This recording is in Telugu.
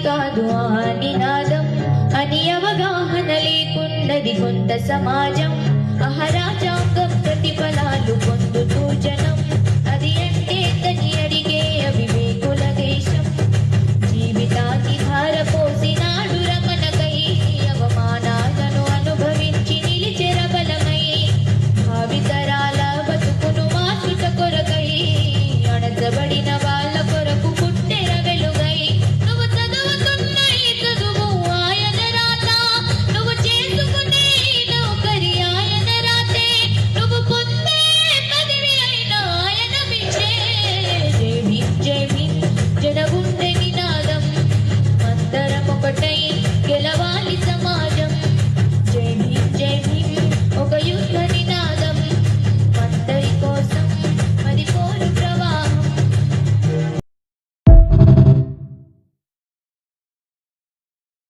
కాదు ఆ నినాదం అని అవగాహన లేకున్నది కొంత సమాజం. అహరాజాంగం ప్రతిఫలాలు పొందుతూ జనం అది అంటే తని అడిగే అవివేకుల దేశం. జీవితాన్ని ధారపోసినాడు రమణకై అవమానాలను అనుభవించి నిలిచెర బలమై భావితరాల బతుకును మార్చుట కొరకై అణచబడిన వాళ్ళ కొరకు పుట్టెర వెలుగై. నువ్వు చదువుతున్న ఈ చదువు ఆయన రాత, నువ్వు చేసుకునే నౌకరి ఆయన రాతే, నువ్వు పొందే పదవి అయిన ఆయన పిచ్చే. జై భీమ్ జై భీమ్ జనగుండె